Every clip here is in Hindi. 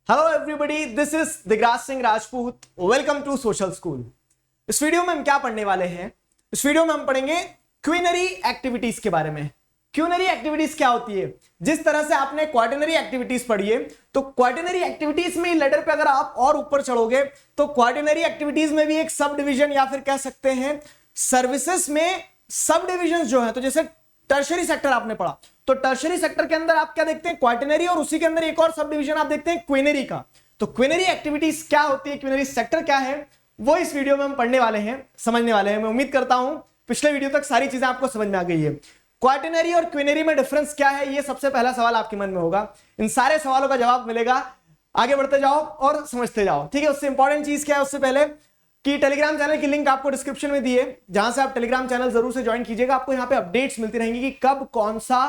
Hello everybody, this is Digraj Singh Rajput. Welcome to social school. इस वीडियो में हम क्या पढ़ने वाले हैं? इस वीडियो में हम पढ़ेंगे क्विनरी एक्टिविटीज के बारे में। क्विनरी एक्टिविटीज क्या होती है? जिस तरह से आपने क्वार्टनरी एक्टिविटीज पढ़ी है, तो क्वार्टनरी एक्टिविटीज में लेडर पे अगर आप और ऊपर चढ़ोगे तो क्वार्टनरी एक्टिविटीज में भी एक सब डिवीजन या फिर कह सकते हैं सर्विसेज में सब डिविजन जो है, तो जैसे टर्शरी सेक्टर आपने पढ़ा, तो टर्शरी सेक्टर के अंदर आप क्या देखते हैं? क्वार्टनरी, और उसी के अंदर एक और सब डिवीजन आप देखते हैं क्विनरी का। तो क्विनरी एक्टिविटीज क्या होती है, क्विनरी सेक्टर क्या है, वो इस वीडियो में हम पढ़ने वाले हैं, समझने वाले हैं। मैं उम्मीद करता हूं पिछले वीडियो तक सारी चीजें आपको समझ में आ गई है। क्वार्टनरी और क्विनरी में डिफरेंस क्या है, ये सबसे पहला सवाल आपके मन में होगा। इन सारे सवालों का जवाब मिलेगा, आगे बढ़ते जाओ और समझते जाओ, ठीक है। उससे इंपॉर्टेंट चीज क्या है, उससे पहले कि टेलीग्राम चैनल की लिंक आपको डिस्क्रिप्शन में दी है, जहां से आप टेलीग्राम चैनल जरूर से ज्वाइन कीजिएगा। आपको यहाँ पे अपडेट्स मिलती रहेंगी कि कब कौन सा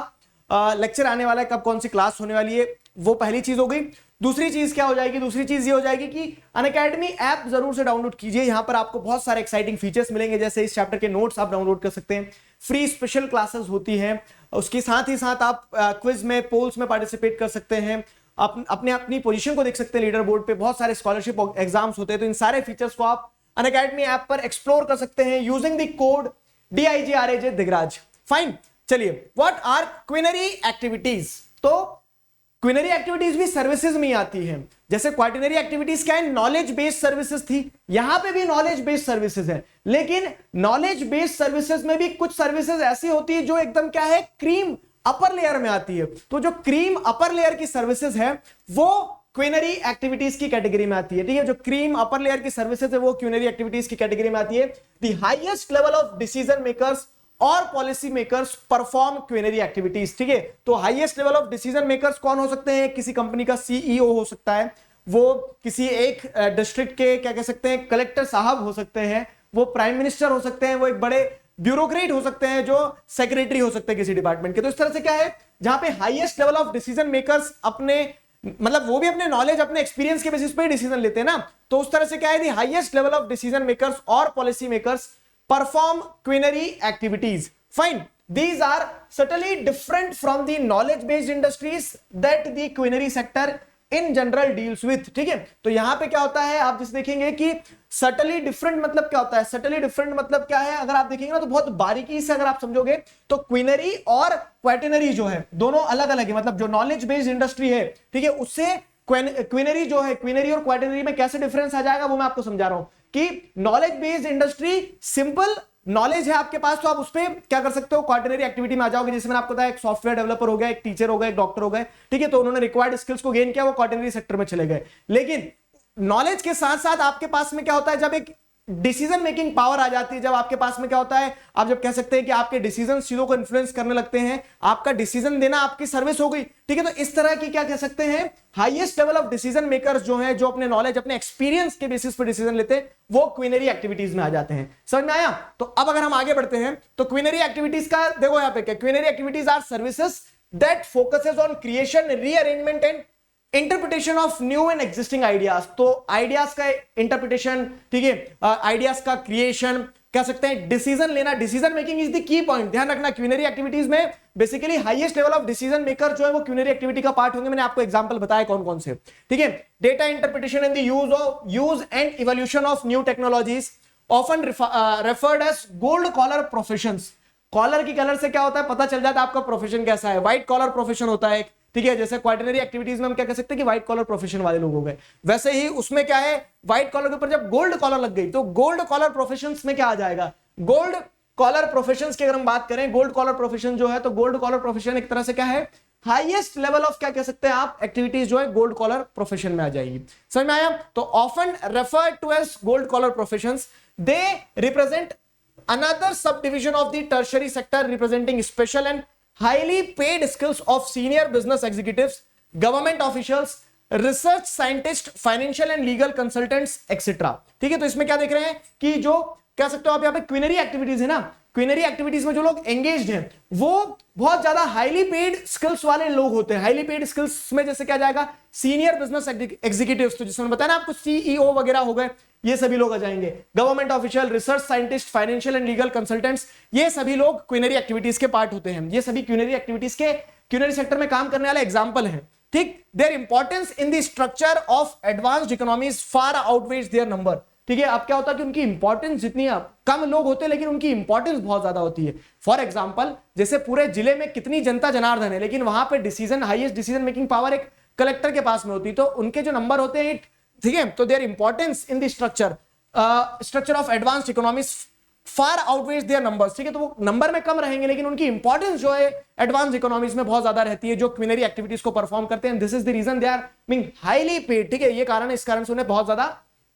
लेक्चर आने वाला है, कब कौन सी क्लास होने वाली है। वो पहली चीज हो गई। दूसरी चीज क्या हो जाएगी? दूसरी चीज ये हो जाएगी कि अनअकैडमी ऐप जरूर से डाउनलोड कीजिए। यहां पर आपको बहुत सारे एक्साइटिंग फीचर्स मिलेंगे, जैसे इस चैप्टर के नोट्स आप डाउनलोड कर सकते हैं, फ्री स्पेशल क्लासेस होती हैं, उसके साथ ही साथ आप क्विज में, पोल्स में पार्टिसिपेट कर सकते हैं, अपने अपनी पोजीशन को देख सकते हैं लीडर बोर्ड पे, बहुत सारे स्कॉलरशिप एग्जाम्स होते हैं। तो इन सारे फीचर्स को आप अनअकैडमी ऐप पर एक्सप्लोर कर सकते हैं using the code DIGRAJ Digraj. Fine, चलिए, व्हाट आर क्विनरी एक्टिविटीज? तो क्विनरी एक्टिविटीज भी सर्विसेज में ही आती है। जैसे क्वार्टनरी एक्टिविटीज क्या है? नॉलेज बेस्ड सर्विसेज थी, यहां पे भी नॉलेज बेस्ड सर्विसेज है, लेकिन नॉलेज बेस्ड सर्विसेज में भी कुछ सर्विसेज ऐसी होती है जो एकदम क्या है, क्रीम अपर लेयर में आती है। तो जो क्रीम अपर लेयर की सर्विसेज है वो क्विनरी एक्टिविटीज की कैटेगरी में आती है, ठीक है। जो क्रीम अपर लेयर की सर्विसेज है वो क्विनरी एक्टिविटीज की कैटेगरी में आती है। The highest level of decision makers और policy makers perform quinary activities, ठीक है। तो highest level of decision makers कौन हो सकते हैं? किसी कंपनी का CEO हो सकता है, वो किसी एक डिस्ट्रिक्ट के क्या कह सकते हैं, कलेक्टर साहब हो सकते हैं, वो प्राइम मिनिस्टर हो सकते हैं, वो एक बड़े ब्यूरोक्रेट हो सकते हैं, जो सेक्रेटरी हो सकते हैं किसी डिपार्टमेंट के। तो इस तरह से क्या है, जहां पे highest level of decision makers अपने मतलब वो भी अपने नॉलेज, अपने एक्सपीरियंस के बेसिस पे डिसीजन लेते हैं ना, तो उस तरह से क्या है, the highest level of decision makers और policy makers perform quinary activities. Fine, these are subtly different from the knowledge based industries that the quinary sector in general deals with, ठीक है। तो यहां पे क्या होता है, आप जिस देखेंगे कि सटली डिफरेंट मतलब क्या होता है, सटली डिफरेंट मतलब क्या है, अगर आप देखेंगे ना तो बहुत बारीकी से अगर आप समझोगे तो क्विनरी और क्वार्टनरी जो है दोनों अलग अलग है। मतलब जो नॉलेज बेस्ड इंडस्ट्री है, ठीक है, उससे क्विनरी जो है, क्विनरी और क्वार्टनरी में कैसे डिफरेंस आ जाएगा वो मैं आपको समझा रहा हूं कि knowledge based industry, simple knowledge है आपके पास तो आप उस पर क्या कर सकते हो, क्वार्टनरी एक्टिविटी में आ जाओगे। जैसे मैंने आपको बताया, एक सॉफ्टवेयर डेवलपर हो गया, एक टीचर हो गया, एक डॉक्टर हो गए, ठीक है, तो उन्होंने रिक्वायर्ड स्किल्स को गेन किया, वो क्वार्टनरी सेक्टर में चले गए। लेकिन नॉलेज के साथ साथ आपके पास में क्या होता है, जब एक डिसीजन मेकिंग पावर आ जाती है, जब आपके पास में क्या होता है, आप जब कह सकते हैं कि आपके डिसीजन चीजों को इन्फ्लुएंस करने लगते हैं, आपका डिसीजन देना आपकी सर्विस हो गई, ठीक है। तो इस तरह की क्या कह सकते हैं, highest level of decision makers जो हैं, जो अपने नॉलेज, अपने एक्सपीरियंस के बेसिस पर डिसीजन लेते हैं, वो क्विनरी एक्टिविटीज में आ जाते हैं। समझ में आया? तो अब अगर हम आगे बढ़ते हैं तो क्विनरी एक्टिविटीज का देखो यहां पे क्या, quinary activities are services that focuses on creation, rearrangement and interpretation of new and existing ideas. तो आइडियाज का इंटरप्रिटेशन, ठीक है, आइडियाज का क्रिएशन, कह सकते हैं डिसीजन लेना, decision making is the key point. ध्यान रखना, क्विनरी एक्टिविटीज में basically highest level of decision maker जो है वो क्विनरी एक्टिविटी का पार्ट होंगे। मैंने आपको एग्जांपल बताया कौन कौन से, ठीक है। Data interpretation in the use and evolution of new technologies, often referred as gold collar professions. Collar की कलर से क्या होता है पता चल जाता है आपका प्रोफेशन कैसा है। व्हाइट कॉलर प्रोफेशन होता है, ठीक है। जैसे क्वार्टनरी एक्टिविटीज में हम क्या कह सकते हैं कि व्हाइट कॉलर प्रोफेशन वाले लोग हो गए, वैसे ही उसमें क्या है, व्हाइट कॉलर के ऊपर जब गोल्ड कॉलर लग गई तो गोल्ड कॉलर प्रोफेशंस में क्या आ जाएगा, गोल्ड कॉलर प्रोफेशंस की अगर हम बात करें, गोल्ड कॉलर प्रोफेशन जो है, तो गोल्ड कॉलर प्रोफेशन एक तरह से क्या है, हाईएस्ट लेवल ऑफ क्या कह सकते हैं आप, एक्टिविटीज जो है गोल्ड कॉलर प्रोफेशन में आ जाएगी। समझ में आया? तो often referred to as gold collar professions, they represent another subdivision of the tertiary sector representing special and highly paid skills of senior business executives, government officials, research scientists, financial and legal consultants, etc. ठीक है। तो इसमें क्या देख रहे हैं कि जो कह सकते हो आप यहाँ पे क्विनरी एक्टिविटीज है ना, क्विनरी एक्टिविटीज में जो लोग एंगेज्ड हैं वो बहुत ज्यादा हाईली पेड स्किल्स वाले लोग होते हैं। हाईली पेड स्किल्स में जैसे क्या जाएगा, सीनियर बिजनेस एग्जीक्यूटिव्स, तो जिसमें बताया ना आपको CEO वगैरह हो गए, ये सभी लोग आ जाएंगे। Government official, research scientist, financial and legal consultants, ये सभी लोग क्विनरी एक्टिविटीज के पार्ट होते हैं। ये सभी क्विनरी एक्टिविटीज के, क्विनरी सेक्टर में काम करने वाले एग्जाम्पल हैं, ठीक, their importance in the structure of advanced economies far outweighs their number. ठीक है, अब क्या होता है कि उनकी इंपॉर्टेंस जितनी कम लोग होते हैं लेकिन उनकी इंपॉर्टेंस बहुत ज्यादा होती है। फॉर एग्जांपल, जैसे पूरे जिले में कितनी जनता जनार्दन है, लेकिन वहां पे decision, highest decision making power एक कलेक्टर के पास में होती है, तो उनके जो नंबर होते हैं, ठीक है, तो their importance in the structure of advanced economies far outweighs their numbers. ठीक है, तो वो नंबर में कम रहेंगे लेकिन उनकी इंपॉर्टेंस जो है एडवांस इकोनॉमीज में बहुत ज्यादा रहती है, जो क्विनरी एक्टिविटीज को परफॉर्म करते हैं। This is the reason they are being highly paid. ठीक है, ये कारण, इस कारण से उन्हें बहुत ज्यादा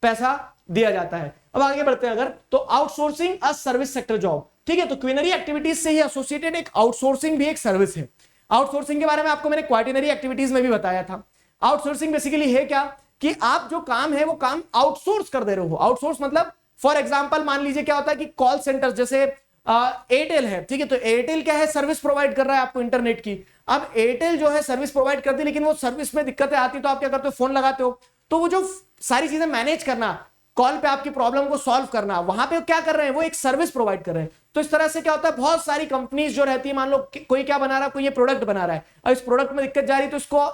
पैसा दिया जाता है। अब आगे बढ़ते हैं, अगर तो outsourcing a service sector job. ठीक है, तो क्विनरी एक्टिविटीज से ही एसोसिएटेड एक आउटसोर्सिंग भी एक सर्विस है। आउटसोर्सिंग के बारे में आपको मैंने क्वार्टिनरी एक्टिविटीज में भी बताया था। आउटसोर्सिंग बेसिकली है क्या कि आप जो काम है वो काम आउटसोर्स कर दे रहे हो। आउटसोर्स मतलब फॉर एग्जांपल मान लीजिए क्या होता है कि कॉल सेंटर, जैसे एयरटेल है, ठीक है, तो एयरटेल क्या है, सर्विस प्रोवाइड कर रहा है आपको इंटरनेट की। अब एयरटेल जो है सर्विस प्रोवाइड करती है, लेकिन वो सर्विस में दिक्कतें आती तो आप क्या करते हो, फोन लगाते हो, तो वो जो सारी चीजें मैनेज करना, कॉल पे आपकी प्रॉब्लम को सॉल्व करना, वहां पे क्या कर रहे हैं, वो एक सर्विस प्रोवाइड कर रहे हैं। तो इस तरह से क्या होता है, बहुत सारी कंपनीज जो रहती है, मान लो कोई क्या बना रहा है, कोई ये प्रोडक्ट बना रहा है, और इस प्रोडक्ट में दिक्कत जा रही है, तो इसको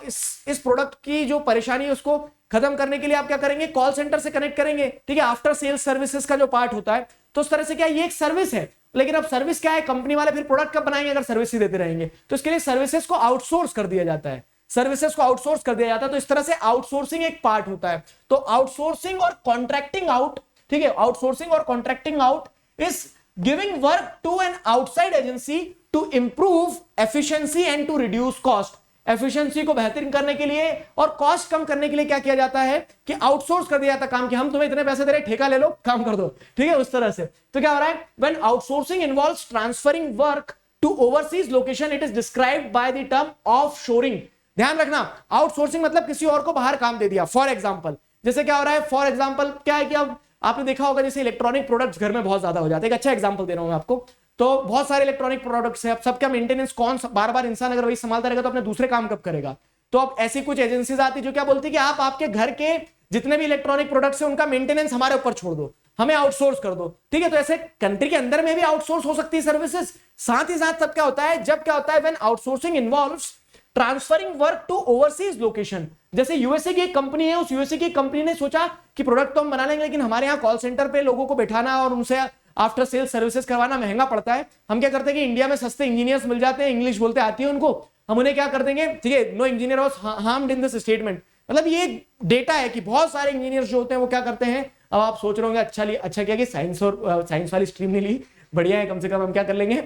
इस प्रोडक्ट की जो परेशानी है उसको खत्म करने के लिए आप क्या करेंगे, कॉल सेंटर से कनेक्ट करेंगे। ठीक है, आफ्टर सेल्स सर्विसेज का जो पार्ट होता है, तो उस तरह से क्या ये एक सर्विस है। लेकिन अब सर्विस क्या है, कंपनी वाले फिर प्रोडक्ट कब बनाएंगे अगर सर्विस ही देते रहेंगे, तो इसके लिए सर्विसेज को आउटसोर्स कर दिया जाता है। सर्विसेज को आउटसोर्स कर दिया जाता है, तो इस तरह से आउटसोर्सिंग एक पार्ट होता है। तो आउटसोर्सिंग और कॉन्ट्रैक्टिंग आउट, ठीक है, आउटसोर्सिंग और contracting out is giving work to an outside agency to improve efficiency and to reduce cost. Efficiency को बेहतर करने के लिए और कॉस्ट कम करने के लिए क्या किया जाता है कि आउटसोर्स कर दिया जाता है काम, कि हम तुम्हें इतने पैसे दे रहे हैं, ठेका ले लो, काम कर दो। ठीक है, उस तरह से। तो क्या हो रहा है, when outsourcing involves transferring work to overseas location, it is described by the term offshoring. ध्यान रखना, आउटसोर्सिंग मतलब किसी और को बाहर काम दे दिया। फॉर एग्जांपल, जैसे क्या हो रहा है, फॉर एग्जांपल क्या है कि अब आपने देखा होगा जैसे इलेक्ट्रॉनिक प्रोडक्ट्स घर में बहुत ज्यादा हो जाते हैं। एक अच्छा एग्जांपल दे रहा हूं मैं आपको, तो बहुत सारे इलेक्ट्रॉनिक प्रोडक्ट्स हैं, अब सबका मेंटेनेंस कौन, बार बार इंसान अगर वही संभालता रहेगा तो अपने दूसरे काम कब करेगा। तो अब ऐसी कुछ एजेंसीज आती जो क्या बोलती है कि आप आपके घर के जितने भी इलेक्ट्रॉनिक प्रोडक्ट्स हैं उनका मेंटेनेंस हमारे ऊपर छोड़ दो, हमें आउटसोर्स कर दो। ठीक है, तो ऐसे कंट्री के अंदर में भी आउटसोर्स हो सकती है सर्विसेज। साथ ही साथ सब क्या होता है, जब क्या होता है, when outsourcing involves transferring work to overseas location. जैसे यूएसए की एक कंपनी है, उस यूएसए की कंपनी ने सोचा कि प्रोडक्ट तो हम बना लेंगे लेकिन हमारे यहाँ कॉल सेंटर पे लोगों को बैठाना और उनसे आफ्टर सेल्स सर्विसेज करवाना महंगा पड़ता है। हम क्या करते हैं कि इंडिया में सस्ते इंजीनियर्स मिल जाते हैं, इंग्लिश बोलते आती है उनको, हम उन्हें क्या कर देंगे, ठीक है, no engineer was harmed in this statement. मतलब ये डेटा है कि बहुत सारे इंजीनियर्स जो होते हैं वो क्या करते हैं। अब आप सोच रहे होंगे अच्छा किया कि साइंस और साइंस वाली स्ट्रीम नहीं ली, बढ़िया है, कम से कम हम क्या कर लेंगे,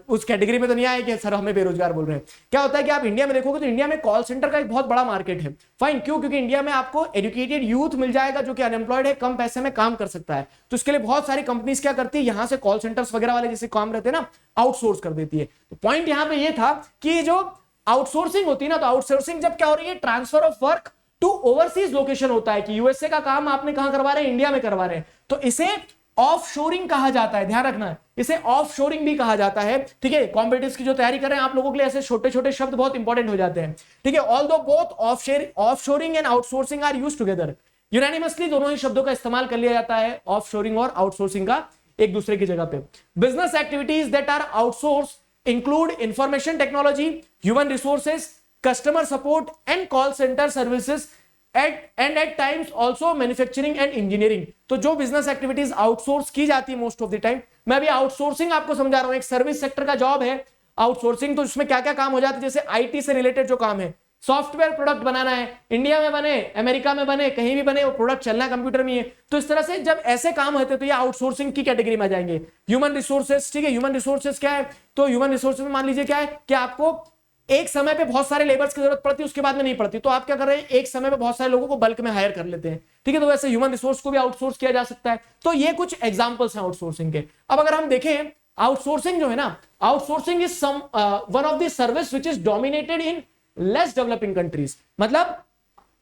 उस कैटेगरी में तो नहीं आए कि सर हमें बेरोजगार बोल रहे हैं। क्या होता है कि आप इंडिया में देखोगे तो इंडिया में कॉल सेंटर का एक बहुत बड़ा मार्केट है। फाइन, क्यों, क्योंकि इंडिया में आपको एजुकेटेड यूथ मिल जाएगा जो कि अनएम्प्लॉयड है, कम पैसे में काम कर सकता है। तो इसके लिए बहुत सारी कंपनीज क्या करती है, यहां से कॉल सेंटर्स वगैरह वाले जैसे काम रहते हैं ना, आउटसोर्स कर देती है। तो पॉइंट यहां पे ये था कि जो आउटसोर्सिंग होती है ना, तो आउटसोर्सिंग जब क्या हो रही है, transfer of work to overseas location होता है कि यूएसए का काम आपने कहां करवा रहे हैं, इंडिया में करवा रहे हैं, तो इसे ऑफशोरिंग कहा जाता है। ध्यान रखना, इसे ऑफशोरिंग भी कहा जाता है। ठीक है, कॉम्पिटिटिव्स की जो तैयारी कर रहे हैं आप लोगों के लिए ऐसे छोटे छोटे शब्द बहुत इंपॉर्टेंट हो जाते हैं। ठीक है, although both offshoring and outsourcing are used together, unanimously दोनों ही शब्दों का इस्तेमाल कर लिया जाता है, ऑफशोरिंग और आउटसोर्सिंग का एक दूसरे की जगह पे। Business activities that are outsource include information technology, human resources, customer support and call centre services at times also manufacturing and engineering. तो जो बिजनेस एक्टिविटीज आउटसोर्स की जाती है मोस्ट ऑफ द टाइम, मैं अभी आउटसोर्सिंग आपको समझा रहा हूं, एक सर्विस सेक्टर का जॉब है आउटसोर्सिंग। तो इसमें क्या क्या काम हो जाता है, जैसे आईटी से रिलेटेड जो काम है, सॉफ्टवेयर प्रोडक्ट बनाना है, इंडिया में बने, अमेरिका में बने, कहीं भी बने, वो प्रोडक्ट चलना है कंप्यूटर में है। तो इस तरह से जब ऐसे काम होते हैं तो ये आउटसोर्सिंग की कैटेगरी में आ जाएंगे। ह्यूमन रिसोर्सेज, ठीक है, ह्यूमन रिसोर्सेज क्या है, तो ह्यूमन रिसोर्सेज में मान लीजिए क्या है कि आपको एक समय पे बहुत सारे लेबर्स की जरूरत पड़ती है, उसके बाद में नहीं पड़ती, तो आप क्या कर रहे हैं, एक समय पे बहुत सारे लोगों को बल्क में हायर कर लेते हैं। ठीक है, तो वैसे ह्यूमन रिसोर्स को भी आउटसोर्स किया जा सकता है। तो ये कुछ एग्जांपल्स हैं आउटसोर्सिंग के। अब अगर हम देखें, आउटसोर्सिंग जो है ना, outsourcing is some one of the service which is dominated in less developing countries. मतलब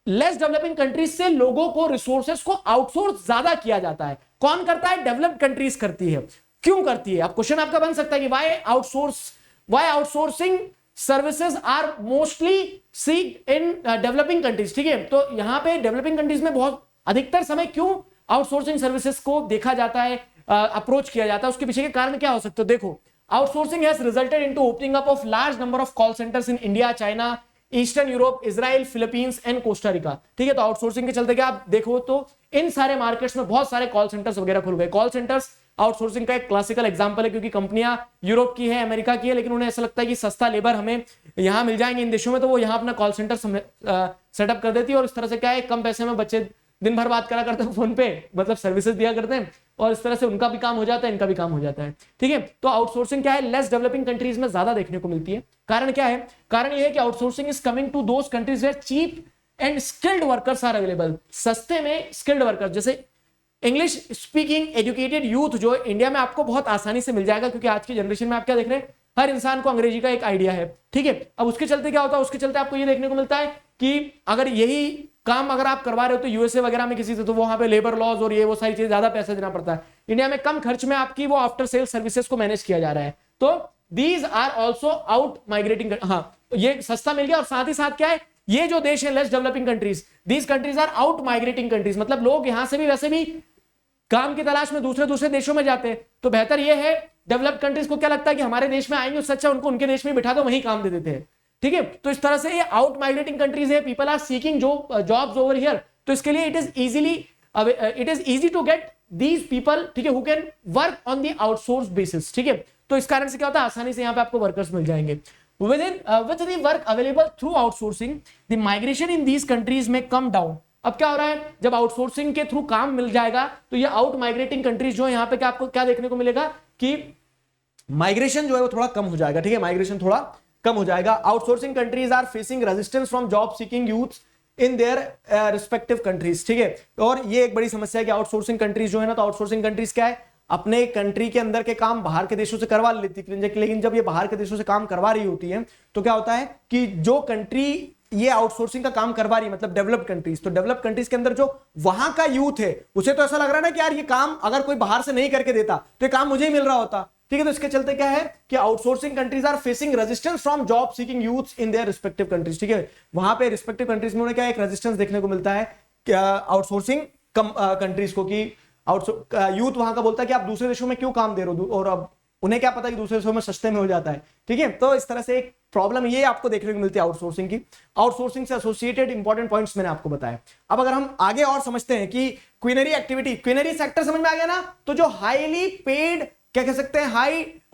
लेस डेवलपिंग कंट्रीज से लोगों को, रिसोर्सेस को आउटसोर्स ज्यादा किया जाता है। कौन करता है, डेवलप्ड कंट्रीज करती है। क्यों करती है, अब क्वेश्चन आपका बन सकता है कि why outsourcing services are mostly seek in developing countries. ठीक है, तो यहां पे डेवलपिंग कंट्रीज में बहुत अधिकतर समय क्यों आउटसोर्सिंग सर्विसेज को देखा जाता है, अप्रोच किया जाता है, उसके पीछे के कारण क्या हो सकते हैं। देखो, outsourcing has resulted into opening up of large number of call centres in India, China, eastern Europe, Israel, Philippines and Costa Rica. ठीक है, तो आउटसोर्सिंग के चलते क्या आप देखो तो इन सारे मार्केट्स में बहुत सारे कॉल सेंटर्स वगैरह खुल गए। कॉल सेंटर्स आउटसोर्सिंग का एक क्लासिकल एग्जांपल है, क्योंकि कंपनियां यूरोप की है, अमेरिका की है, लेकिन उन्हें ऐसा लगता है कि सस्ता लेबर हमें यहां मिल जाएंगे इन देशों में, तो वो यहां अपना कॉल सेंटर सेटअप कर देती है और इस तरह से क्या है, कम पैसे में बच्चे दिन भर बात करा करते हैं फोन पे, मतलब सर्विसेज दिया करते हैं और इस तरह से उनका भी काम हो जाता है, इनका भी काम हो जाता है। ठीक है, तो आउटसोर्सिंग क्या है, लेस डेवलपिंग कंट्रीज में ज्यादा देखने को मिलती है। कारण क्या है, कारण यह है कि outsourcing is coming to those countries where cheap and skilled workers are available. सस्ते में स्किल्ड वर्कर्स, जैसे इंग्लिश स्पीकिंग एजुकेटेड यूथ जो इंडिया में आपको बहुत आसानी से मिल जाएगा, क्योंकि आज की जनरेशन में आप क्या देख रहे हैं, हर इंसान को अंग्रेजी का एक आइडिया है। ठीक है, अब उसके चलते क्या होता है, उसके चलते आपको ये देखने को मिलता है कि अगर यही काम अगर आप करवा रहे हो तो यूएसए वगैरह में किसी से, तो वहां पे लेबर लॉज और ये वो सारी चीजें ज्यादा पैसा देना पड़ता है। इंडिया में कम खर्च में आपकी वो आफ्टर सेल सर्विसेज को मैनेज किया जा रहा है, तो these are also out migrating. हाँ, ये सस्ता मिल गया और साथ ही साथ क्या है, ये जो देश है less developing countries, these countries are out migrating countries, मतलब लोग यहां से भी वैसे भी काम की तलाश में दूसरे देशों में जाते हैं। तो बेहतर यह है, डेवलप्ड कंट्रीज को क्या लगता है कि हमारे देश में आएंगे, उससे अच्छा उनको उनके देश में बिठा दो, वहीं काम दे देते हैं। ठीक है, तो इस तरह से ये आउट माइग्रेटिंग कंट्रीज है, people are seeking jobs over here, तो इसके लिए it is easy to get these people, ठीक है, who can work on the outsource basis. ठीक है, तो इस कारण से क्या होता है, आसानी से यहाँ पे आपको वर्कर्स मिल जाएंगे। with the work available through outsourcing, the migration in these countries may come down। अब क्या हो रहा है, जब आउटसोर्सिंग के थ्रू काम मिल जाएगा तो ये आउट माइग्रेटिंग कंट्रीज जो है यहाँ पे क्या आपको क्या देखने को मिलेगा कि माइग्रेशन जो है वो थोड़ा कम हो जाएगा। ठीक है, माइग्रेशन थोड़ा कम हो जाएगा। Outsourcing countries are facing resistance from job seeking youths in their respective countries. ठीक है, और ये एक बड़ी समस्या है कि आउटसोर्सिंग कंट्रीज जो है ना, तो आउटसोर्सिंग कंट्रीज क्या है, अपने कंट्री के अंदर के काम बाहर के देशों से करवा लेती है, लेकिन जब ये बाहर के देशों से काम करवा रही होती है तो क्या होता है कि जो कंट्री ये आउटसोर्सिंग का काम करवा रही है, मतलब डेवलप्ड कंट्रीज, तो डेवलप्ड कंट्रीज के अंदर जो वहां का यूथ है उसे तो ऐसा लग रहा है ना कि यार ये काम अगर कोई बाहर से नहीं करके देता तो ये काम मुझे ही मिल रहा होता। ठीक है, तो इसके चलते क्या है कि outsourcing countries are facing resistance from job seeking youths in their respective countries. ठीक है, वहां पे रिस्पेक्टिव कंट्रीज में उन्हें क्या एक रेजिस्टेंस देखने को मिलता है आउटसोर्सिंग कंट्रीज को, कि यूथ वहां का बोलता है कि आप दूसरे देशों में क्यों काम दे रहे हो, और अब उन्हें क्या पता कि दूसरे देशों में सस्ते में हो जाता है। ठीक है, तो इस तरह से एक प्रॉब्लम ये आपको देखने को मिलती है आउटसोर्सिंग की। आउटसोर्सिंग से एसोसिएटेड इंपॉर्टेंट पॉइंट्स मैंने आपको बताया। अब अगर हम आगे और समझते हैं कि क्विनरी एक्टिविटी, क्विनरी सेक्टर समझ में आ गया ना, तो जो हाईली पेड क्या कह सकते हैं,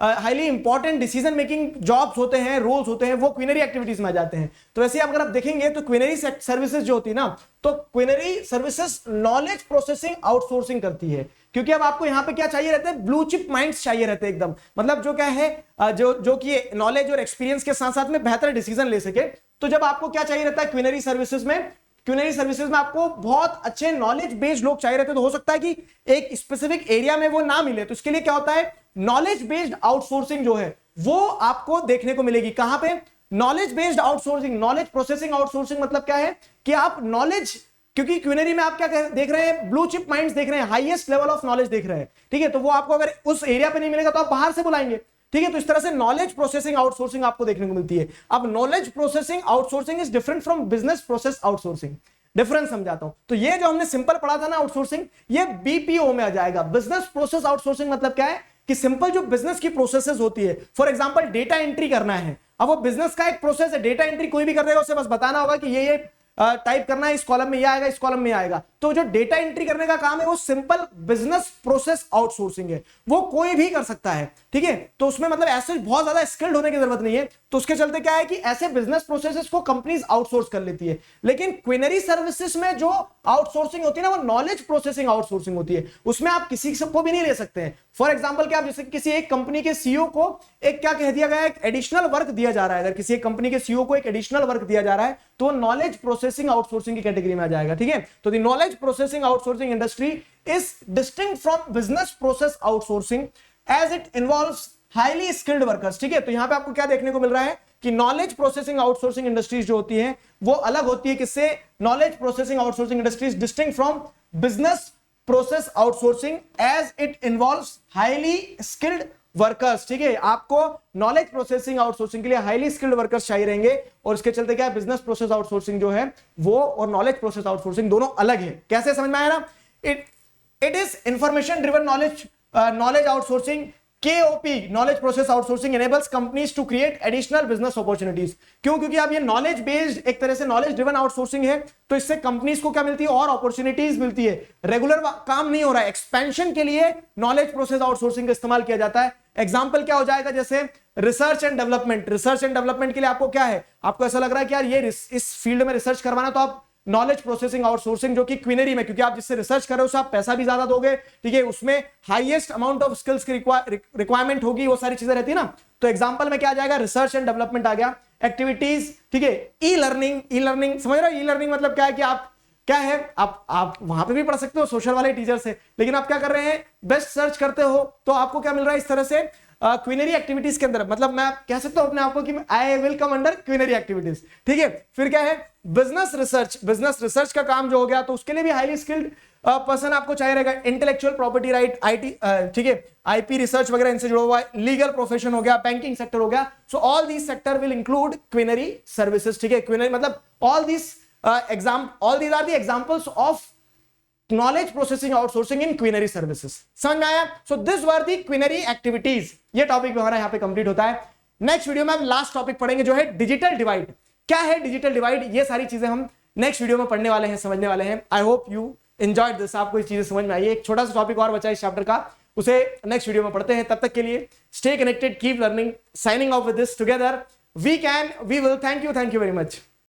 highly important decision making jobs होते हैं, रोल्स होते हैं, वो क्विनरी एक्टिविटीज में आ जाते हैं। तो वैसे अगर आप देखेंगे तो क्विनरी सर्विसेज जो होती है ना, तो quinary services knowledge processing outsourcing करती है, क्योंकि अब आपको यहां पे क्या चाहिए रहते हैं, ब्लू चिप माइंड्स चाहिए रहते हैं एकदम, मतलब जो क्या है, जो कि नॉलेज और एक्सपीरियंस के साथ साथ में बेहतर डिसीजन ले सके। तो जब आपको क्या चाहिए रहता है क्विनरी सर्विसेज में आपको बहुत अच्छे नॉलेज बेस्ड लोग चाहिए रहते हैं। तो हो सकता है कि एक स्पेसिफिक एरिया में वो ना मिले, तो इसके लिए क्या होता है, नॉलेज बेस्ड आउटसोर्सिंग जो है वो आपको देखने को मिलेगी। कहां पे, knowledge based outsourcing, knowledge processing outsourcing, मतलब क्या है कि आप नॉलेज, क्योंकि क्विनरी में आप क्या देख रहे हैं, ब्लू चिप माइंड्स देख रहे हैं, हाईएस्ट लेवल ऑफ नॉलेज देख रहे हैं। ठीक है, तो वो आपको अगर उस एरिया पे नहीं मिलेगा तो आप बाहर से बुलाएंगे। ठीक है, तो इस तरह से नॉलेज प्रोसेसिंग आउटसोर्सिंग आपको देखने को मिलती है। अब knowledge processing outsourcing is different from business process outsourcing. Difference समझाता हूं, तो ये जो हमने सिंपल पढ़ा था ना आउटसोर्सिंग, ये बीपीओ में आ जाएगा। बिजनेस प्रोसेस आउटसोर्सिंग मतलब क्या है कि सिंपल जो बिजनेस की प्रोसेसेस होती है, फॉर एग्जांपल डेटा एंट्री करना है, अब वो बिजनेस का एक प्रोसेस है, डेटा एंट्री कोई भी कर देगा, उसे बस बताना होगा कि ये टाइप करना है, इस कॉलम में ये आएगा, इस कॉलम में आएगा। तो जो डेटा एंट्री करने का काम है वो सिंपल बिजनेस प्रोसेस आउटसोर्सिंग है, वो कोई भी कर सकता है। ठीक है, तो उसमें मतलब ऐसे बहुत ज्यादा स्किल्ड होने की जरूरत नहीं है। तो उसके चलते क्या है कि ऐसे बिजनेस प्रोसेसेस को कंपनीज आउटसोर्स कर लेती है। लेकिन क्विनरी सर्विसेज में जो आउटसोर्सिंग होती है ना, वो नॉलेज प्रोसेसिंग आउटसोर्सिंग होती है, उसमें आप किसी को भी नहीं ले सकते हैं। फॉर एग्जाम्पल क्या, जैसे किसी एक कंपनी के सीईओ को एक क्या कह दिया गया है, एक एडिशनल वर्क दिया जा रहा है, अगर किसी एक कंपनी के सीईओ को एक एडिशनल वर्क दिया जा रहा है तो वो नॉलेज प्रोसेसिंग आउटसोर्सिंग की कैटेगरी में आ जाएगा। ठीक है, तो the knowledge processing outsourcing industry is distinct from business process outsourcing as it involves highly skilled workers. ठीक है, तो यहां पे आपको क्या देखने को मिल रहा है कि नॉलेज प्रोसेसिंग आउटसोर्सिंग इंडस्ट्रीज जो होती है वो अलग होती है। किससे, knowledge processing outsourcing industries distinct from business process outsourcing as it involves highly skilled workers. ठीक है, आपको नॉलेज प्रोसेसिंग आउटसोर्सिंग के लिए हाईली स्किल्ड वर्कर्स चाहिए रहेंगे, और इसके चलते क्या है, बिजनेस प्रोसेस आउटसोर्सिंग जो है वो और नॉलेज प्रोसेस आउटसोर्सिंग दोनों अलग है। कैसे समझ में आया ना, it is information driven knowledge outsourcing KOP knowledge process outsourcing enables companies to create additional business opportunities। क्यों? क्योंकि अब ये नॉलेज बेस्ड, एक तरह से नॉलेज ड्रिवन आउटसोर्सिंग है, तो इससे कंपनीज को क्या मिलती है? और अपॉर्चुनिटीज मिलती है। रेगुलर काम नहीं हो रहा है, एक्सपेंशन के लिए नॉलेज प्रोसेस आउटसोर्सिंग का इस्तेमाल किया जाता है। एग्जाम्पल क्या हो जाएगा? जैसे research and development. Research and development के लिए आपको क्या है? आपको ऐसा लग रहा है कि यार ये इस फील्ड में रिसर्च करवाना, तो आप नॉलेज प्रोसेसिंग आउटसोर्सिंग जो कि क्विनरी में, क्योंकि आप जिससे रिसर्च कर रहे हो उससे आप पैसा भी ज्यादा दोगे, ठीक है, उसमें हाईएस्ट अमाउंट ऑफ स्किल्स की रिक्वायरमेंट होगी, वो सारी चीजें रहती है ना। तो एग्जांपल में क्या आ जाएगा? रिसर्च एंड डेवलपमेंट आ गया। एक्टिविटीज, ठीक है, ई लर्निंग समझ रहे हो? ई लर्निंग मतलब क्या है कि आप क्या है, आप वहां पे भी पढ़ सकते हो सोशल वाले टीचर से, लेकिन आप क्या कर रहे हैं? बेस्ट सर्च करते हो, तो आपको क्या मिल रहा है इस तरह से क्विनरी एक्टिविटीज के अंदर। मतलब मैं कह सकता हूं अपने आप को कि I will come under quinary activities, ठीक है। फिर क्या है? Business research. बिजनेस रिसर्च का काम जो हो गया, तो उसके लिए भी हाईली स्किल्ड पर्सन आपको चाहिए रहेगा। इंटेलेक्चुअल प्रॉपर्टी राइट, IT, ठीक है, IP रिसर्च वगैरह इनसे जुड़ा हुआ है। लीगल प्रोफेशन हो गया, बैंकिंग सेक्टर हो गया। So all these sector will include quinary services, ठीक है। क्विनरी मतलब all these are the examples of knowledge processing outsourcing in quinary services. समझ में आया? So this were the quinary activities. ये टॉपिक हमारा यहाँ पे कंप्लीट होता है। नेक्स्ट वीडियो में हम लास्ट टॉपिक पढ़ेंगे जो है डिजिटल डिवाइड। क्या है डिजिटल डिवाइड? ये सारी चीजें हम नेक्स्ट वीडियो में पढ़ने वाले हैं, समझने वाले हैं। I hope you enjoyed this. आपको ये चीजें समझ में आई है। एक छोटा सा टॉपिक और बचा है इस चैप्टर का, उसे नेक्स्ट वीडियो में पढ़ते हैं। तब तक के लिए stay connected, keep learning, signing off with this together we can, we will. Thank you very much.